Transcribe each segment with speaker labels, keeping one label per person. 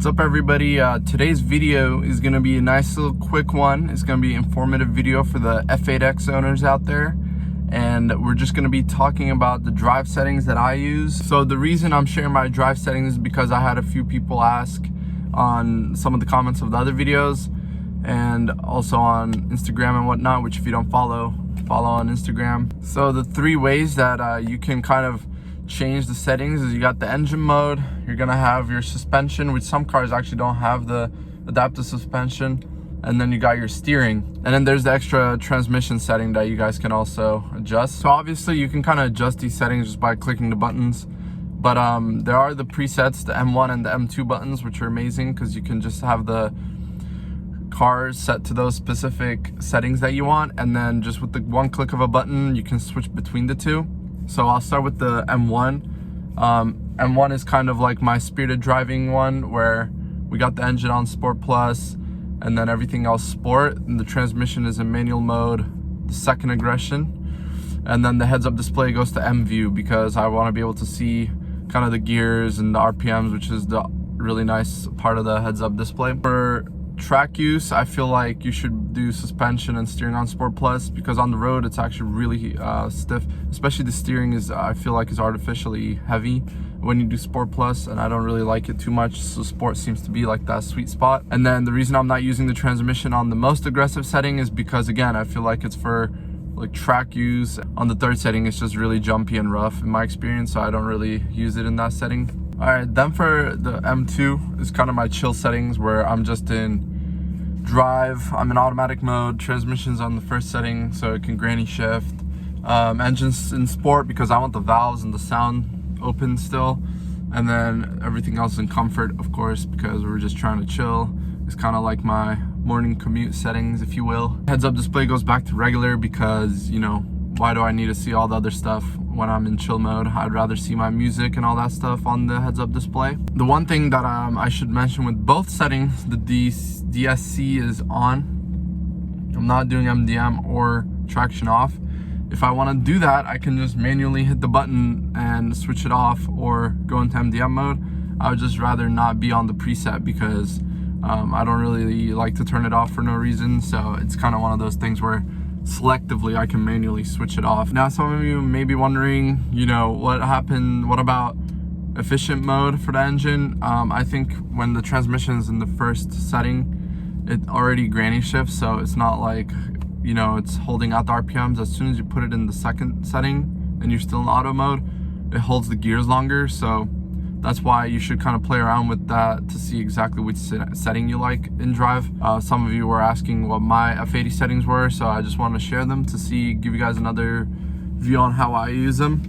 Speaker 1: What's up, everybody? Today's video is going to be a nice little quick one. It's going to be an informative video for the F80 owners out there, and we're just going to be talking about the drive settings that I use. So the reason I'm sharing my drive settings is because I had a few people ask on some of the comments of the other videos, and also on Instagram and whatnot, which if you don't follow on Instagram. So the three ways that you can kind of change the settings is you got the engine mode, you're gonna have your suspension, which some cars actually don't have the adaptive suspension, and then you got your steering, and then there's the extra transmission setting that you guys can also adjust. So obviously you can kind of adjust these settings just by clicking the buttons, but there are the presets, the M1 and the M2 buttons, which are amazing because you can just have the cars set to those specific settings that you want, and then just with the one click of a button you can switch between the two. So I'll start with the M1. M1 is kind of like my spirited driving one, where we got the engine on Sport Plus and then everything else Sport, and the transmission is in manual mode, the second aggression, and then the heads-up display goes to M view because I want to be able to see kind of the gears and the RPMs, which is the really nice part of the heads-up display. For track use, I feel like you should do suspension and steering on Sport Plus because on the road it's actually really stiff, especially the steering is I feel like is artificially heavy when you do Sport Plus, and I don't really like it too much, so Sport seems to be like that sweet spot. And then the reason I'm not using the transmission on the most aggressive setting is because, again, I feel like it's for like track use. On the third setting it's just really jumpy and rough in my experience, so I don't really use it in that setting. All right, then for the M2 is kind of my chill settings, where I'm just in drive, I'm in automatic mode, transmission's on the first setting so it can granny shift, engine's in sport because I want the valves and the sound open still, and then everything else in comfort, of course, because we're just trying to chill. It's kind of like my morning commute settings, if you will. Heads up display goes back to regular because, you know, why do I need to see all the other stuff when I'm in chill mode? I'd rather see my music and all that stuff on the heads-up display. The one thing that I should mention with both settings, the DSC is on. I'm not doing MDM or traction off. If I want to do that, I can just manually hit the button and switch it off or go into MDM mode. I would just rather not be on the preset because I don't really like to turn it off for no reason. So it's kind of one of those things where selectively I can manually switch it off. Now some of you may be wondering, you know, what about efficient mode for the engine? I think when the transmission is in the first setting, it already granny shifts, so it's not like, you know, it's holding out the RPMs. As soon as you put it in the second setting and you're still in auto mode, it holds the gears longer. So that's why you should kind of play around with that to see exactly which setting you like in drive. Some of you were asking what my F80 settings were, so I just want to share them to give you guys another view on how I use them.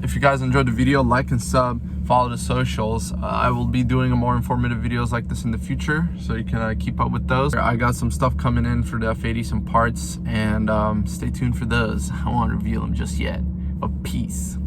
Speaker 1: If you guys enjoyed the video, like and sub, follow the socials. I will be doing more informative videos like this in the future, so you can keep up with those. I got some stuff coming in for the F80, some parts, and stay tuned for those. I won't reveal them just yet, but peace.